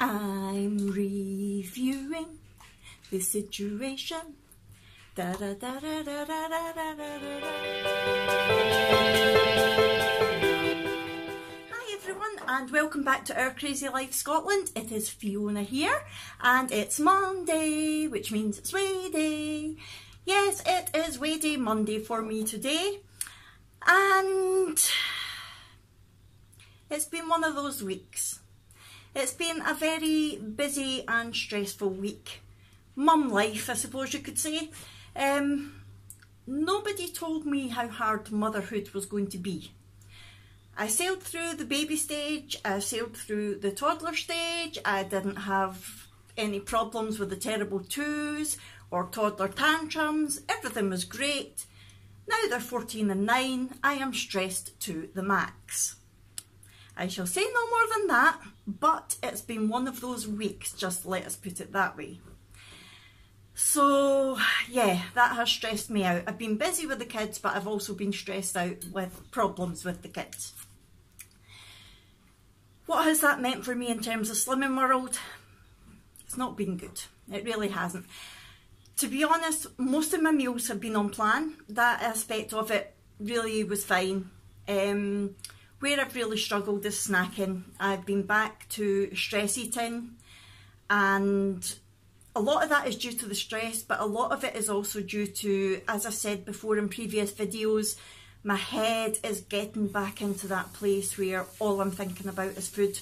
I'm reviewing the situation. Da, da, da, da, da, da, da, da, da, da. Hi everyone and welcome back to Our Crazy Life Scotland. It is Fiona here and it's Monday, which means it's weigh day. Yes, it is weigh day Monday for me today, and it's been one of those weeks. It's been a very busy and stressful week. Mum life, I suppose you could say. Nobody told me how hard motherhood was going to be. I sailed through the baby stage, I sailed through the toddler stage, I didn't have any problems with the terrible twos or toddler tantrums, everything was great. Now they're 14 and 9, I am stressed to the max. I shall say no more than that, but it's been one of those weeks, just let us put it that way. So yeah, that has stressed me out. I've been busy with the kids, but I've also been stressed out with problems with the kids. What has that meant for me in terms of slimming world? It's not been good. It really hasn't. To be honest, most of my meals have been on plan. That aspect of it really was fine. Where I've really struggled is snacking. I've been back to stress eating, and a lot of that is due to the stress, but a lot of it is also due to, as I've said before in previous videos, my head is getting back into that place where all I'm thinking about is food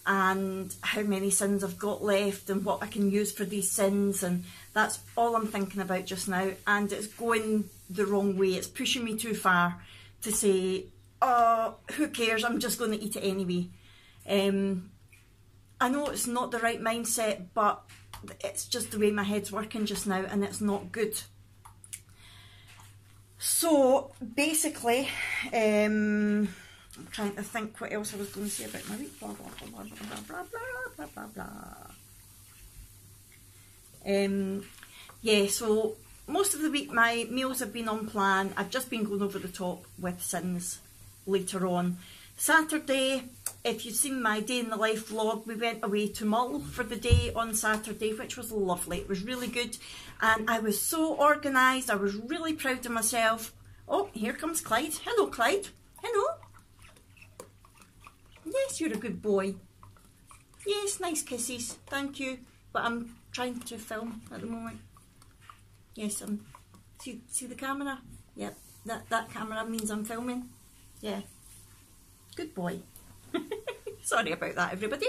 and how many sins I've got left and what I can use for these sins, and that's all I'm thinking about just now, and it's going the wrong way. It's pushing me too far to say, oh, who cares, I'm just going to eat it anyway. I know it's not the right mindset, but it's just the way my head's working just now, and it's not good. So basically, I'm trying to think what else I was going to say about my week. Blah, blah, blah, blah, blah, blah, blah, blah, blah. Yeah, so most of the week my meals have been on plan. I've just been going over the top with sins later on. Saturday, if you've seen my day in the life vlog, we went away to Mull for the day on Saturday, which was lovely. It was really good, and I was so organised. I was really proud of myself. Oh, here comes Clyde. Hello, Clyde. Hello. Yes, you're a good boy. Yes, nice kisses. Thank you. But I'm trying to film at the moment. Yes, see the camera? Yep, that camera means I'm filming. Yeah. Good boy. Sorry about that, everybody.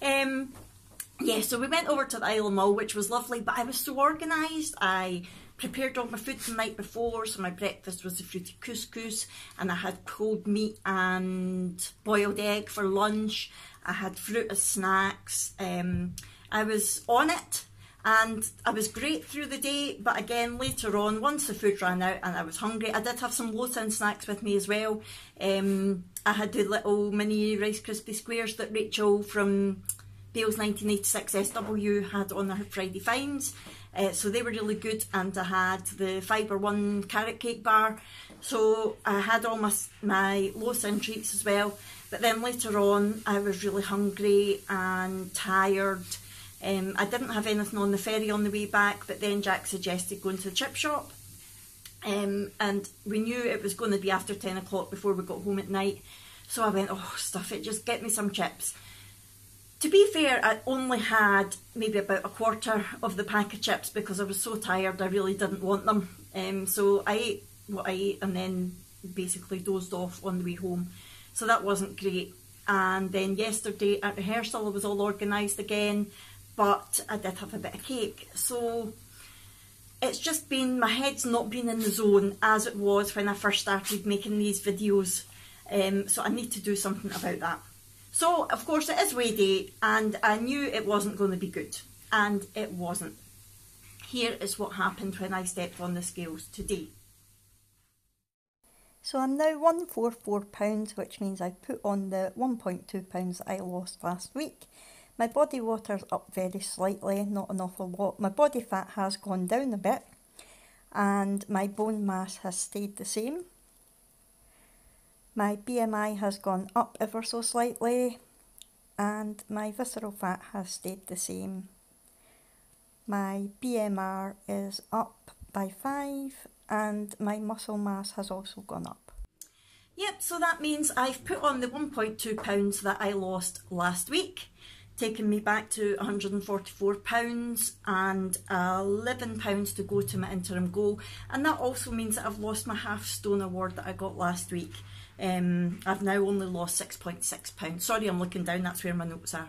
Yeah, so we went over to the Isle of Mull, which was lovely, but I was so organised. I prepared all my food the night before, so my breakfast was the fruity couscous, and I had cold meat and boiled egg for lunch. I had fruit as snacks. I was on it, and I was great through the day, but again, later on, once the food ran out and I was hungry, I did have some low-tin snacks with me as well. I had the little mini Rice Krispie Squares that Rachel from Bale's 1986 SW had on her Friday finds. So they were really good, and I had the Fibre One carrot cake bar. So I had all my low-tin treats as well. But then later on, I was really hungry and tired. I didn't have anything on the ferry on the way back, but then Jack suggested going to the chip shop. And we knew it was going to be after 10 o'clock before we got home at night. So I went, oh, stuff it, just get me some chips. To be fair, I only had maybe about a quarter of the pack of chips because I was so tired, I really didn't want them. So I ate what I ate and then basically dozed off on the way home. So that wasn't great. And then yesterday at rehearsal I was all organised again, but I did have a bit of cake. So it's just been, my head's not been in the zone as it was when I first started making these videos. So I need to do something about that. So of course it is weigh day, and I knew it wasn't going to be good, and it wasn't. Here is what happened when I stepped on the scales today. So I'm now 144 pounds, which means I've put on the 1.2 pounds that I lost last week. My body water's up very slightly, not an awful lot. My body fat has gone down a bit, and my bone mass has stayed the same. My BMI has gone up ever so slightly. and my visceral fat has stayed the same. My BMR is up by 5 and my muscle mass has also gone up. Yep, so that means I've put on the 1.2 pounds that I lost last week, taking me back to 144 pounds and 11 pounds to go to my interim goal. And that also means that I've lost my half stone award that I got last week. I've now only lost 6.6 pounds. Sorry, I'm looking down, that's where my notes are.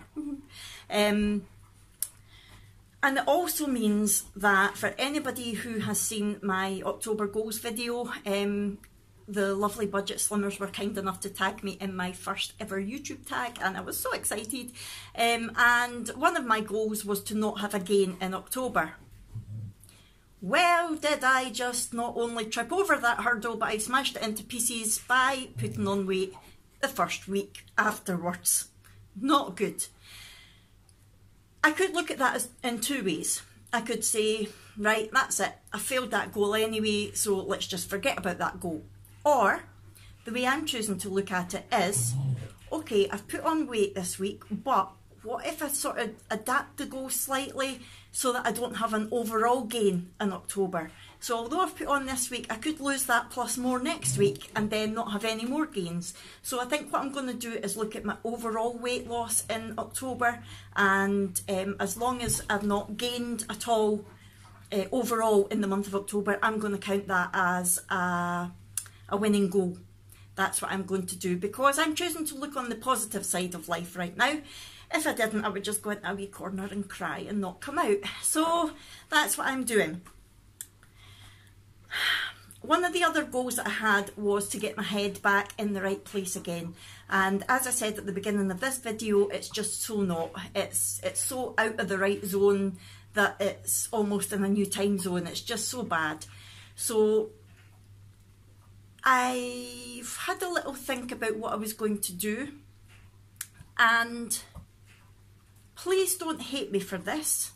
And it also means that for anybody who has seen my October goals video, the lovely budget slimmers were kind enough to tag me in my first ever YouTube tag, and I was so excited. And one of my goals was to not have a gain in October. Well, did I just not only trip over that hurdle, but I smashed it into pieces by putting on weight the first week afterwards. Not good. I could look at that in two ways. I could say, right, that's it, I failed that goal anyway, so let's just forget about that goal. Or, the way I'm choosing to look at it is, okay, I've put on weight this week, but what if I sort of adapt the goal slightly so that I don't have an overall gain in October? So although I've put on this week, I could lose that plus more next week and then not have any more gains. So I think what I'm going to do is look at my overall weight loss in October, and as long as I've not gained at all overall in the month of October, I'm going to count that as a winning goal. That's what I'm going to do, because I'm choosing to look on the positive side of life right now. If I didn't, I would just go into a wee corner and cry and not come out. So that's what I'm doing. One of the other goals that I had was to get my head back in the right place again. And as I said at the beginning of this video, it's just so not. It's so out of the right zone that it's almost in a new time zone. It's just so bad. So I've had a little think about what I was going to do, and please don't hate me for this.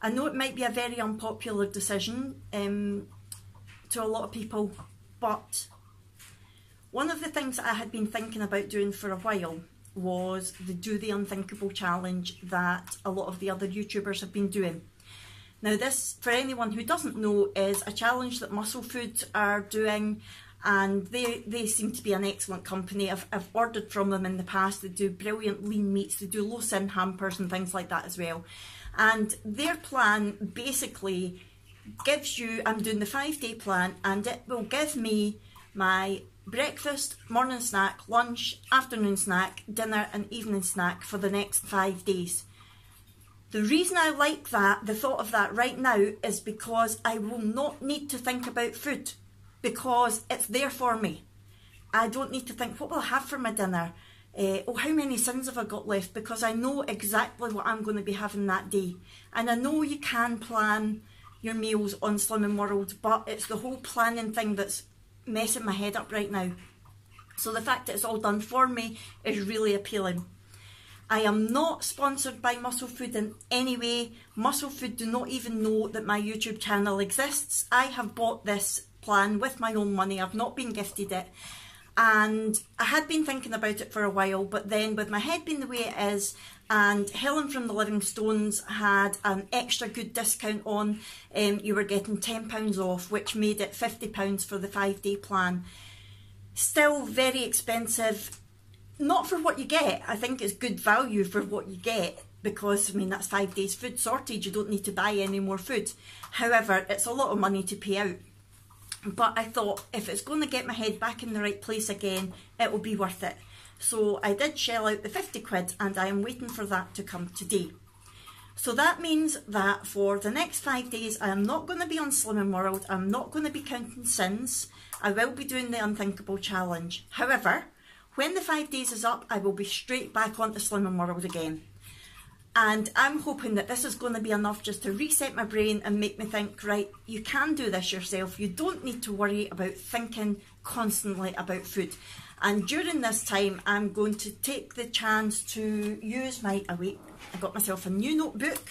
I know it might be a very unpopular decision to a lot of people, but one of the things that I had been thinking about doing for a while was the Do the Unthinkable challenge that a lot of the other YouTubers have been doing. Now this, for anyone who doesn't know, is a challenge that Muscle Food are doing, and they seem to be an excellent company. I've ordered from them in the past. They do brilliant lean meats, they do low sin hampers and things like that as well. And their plan basically gives you, I'm doing the 5-day plan, and it will give me my breakfast, morning snack, lunch, afternoon snack, dinner and evening snack for the next 5 days. The reason I like that, the thought of that right now, is because I will not need to think about food, because it's there for me. I don't need to think, what will I have for my dinner? Oh, how many sins have I got left? Because I know exactly what I'm going to be having that day. And I know you can plan your meals on Slimming World, but it's the whole planning thing that's messing my head up right now. So the fact that it's all done for me is really appealing. I am not sponsored by Muscle Food in any way. Muscle Food do not even know that my YouTube channel exists. I have bought this plan with my own money. I've not been gifted it. And I had been thinking about it for a while, but then with my head being the way it is, and Helen from the Living Stones had an extra good discount on, you were getting £10 off, which made it £50 for the 5-day plan. Still very expensive, not for what you get. I think it's good value for what you get, because I mean that's 5 days food sorted, you don't need to buy any more food. However, it's a lot of money to pay out. But I thought, if it's going to get my head back in the right place again, it will be worth it. So I did shell out the 50 quid, and I am waiting for that to come today. So that means that for the next 5 days, I am not going to be on Slimming World. I'm not going to be counting sins. I will be doing the Unthinkable challenge. However, when the 5 days is up, I will be straight back onto Slimming World again. And I'm hoping that this is going to be enough just to reset my brain and make me think, right, you can do this yourself. You don't need to worry about thinking constantly about food. And during this time, I'm going to take the chance to use my, I got myself a new notebook.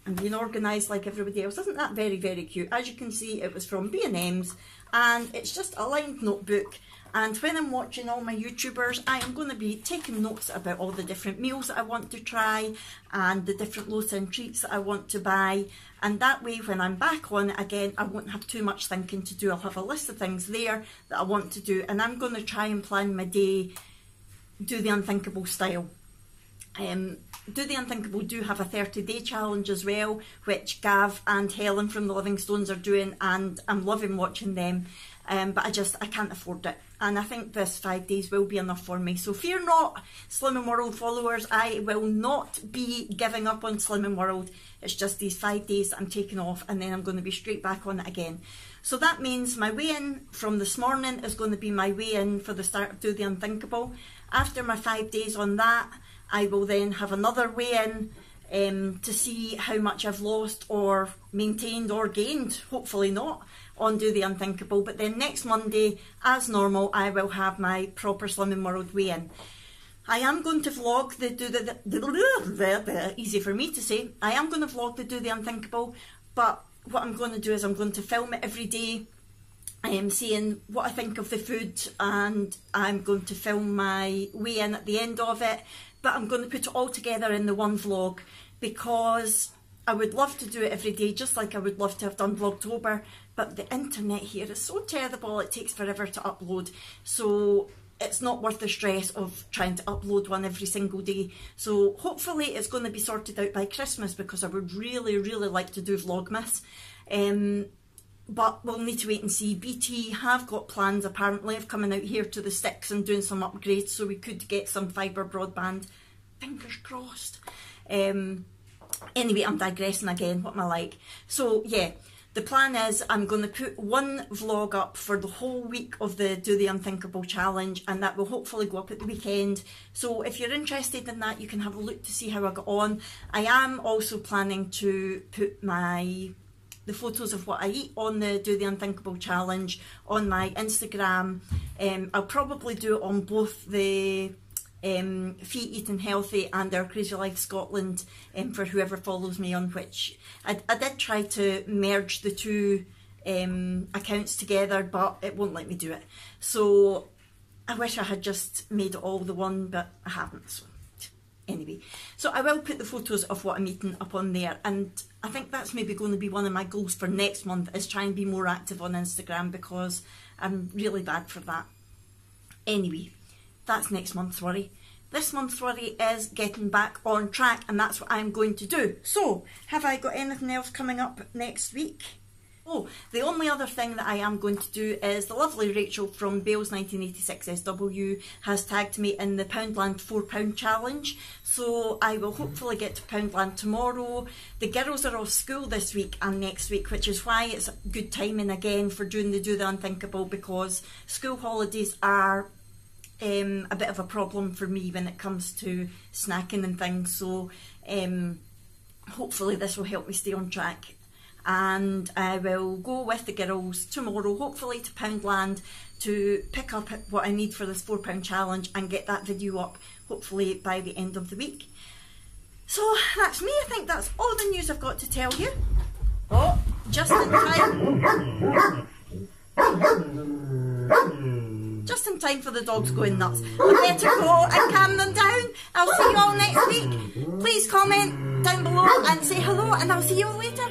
I'm being organised like everybody else. Isn't that very, very cute? As you can see, it was from B&M's, and it's just a lined notebook. And when I'm watching all my YouTubers, I am going to be taking notes about all the different meals that I want to try and the different low-end treats that I want to buy. And that way, when I'm back on it again, I won't have too much thinking to do. I'll have a list of things there that I want to do, and I'm going to try and plan my day, do the unthinkable style. Do the Unthinkable do have a 30-day challenge as well, which Gav and Helen from the Livingstones are doing, and I'm loving watching them. But I can't afford it, and I think this 5 days will be enough for me. So fear not, Slimming World followers, I will not be giving up on Slimming World. It's just these 5 days that I'm taking off, and then I'm going to be straight back on it again. So that means my weigh-in from this morning is going to be my weigh-in for the start of Do the Unthinkable. After my 5 days on that, I will then have another weigh-in to see how much I've lost or maintained or gained, hopefully not, on Do the Unthinkable. But then next Monday, as normal, I will have my proper Slimming World weigh-in. I am going to vlog easy for me to say, I am going to vlog the Do the Unthinkable, but what I'm going to do is I'm going to film it every day. I am saying what I think of the food, and I'm going to film my weigh-in at the end of it, but I'm going to put it all together in the one vlog, because I would love to do it every day, just like I would love to have done Vlogtober, but the internet here is so terrible, it takes forever to upload, so it's not worth the stress of trying to upload one every single day. So hopefully it's going to be sorted out by Christmas, because I would really, really like to do Vlogmas. But we'll need to wait and see. BT have got plans apparently of coming out here to the sticks and doing some upgrades, so we could get some fibre broadband. Fingers crossed. Anyway, I'm digressing again. What am I like? So yeah, the plan is I'm going to put one vlog up for the whole week of the Do the Unthinkable challenge, and that will hopefully go up at the weekend. So if you're interested in that, you can have a look to see how I got on. I am also planning to put the photos of what I eat on the Do the Unthinkable challenge on my Instagram. I'll probably do it on both the Feet Eating Healthy and our Crazy Life Scotland for whoever follows me on which. I did try to merge the two accounts together, but it won't let me do it. So I wish I had just made it all the one, but I haven't. So anyway, so I will put the photos of what I'm eating up on there, and I think that's maybe going to be one of my goals for next month, is try and be more active on Instagram, because I'm really bad for that. Anyway, that's next month's worry. This month's worry is getting back on track, and that's what I'm going to do. So, have I got anything else coming up next week? Oh, the only other thing that I am going to do is the lovely Rachel from Bales 1986 SW has tagged me in the Poundland £4 challenge. So I will hopefully get to Poundland tomorrow. The girls are off school this week and next week, which is why it's good timing again for doing the Do the Unthinkable, because school holidays are a bit of a problem for me when it comes to snacking and things. So hopefully this will help me stay on track. And I will go with the girls tomorrow, hopefully to Poundland, to pick up what I need for this £4 challenge and get that video up, hopefully by the end of the week. So that's me. I think that's all the news I've got to tell you. Oh, just in time. Just in time for the dogs going nuts. I better go and calm them down. I'll see you all next week. Please comment down below and say hello, and I'll see you all later.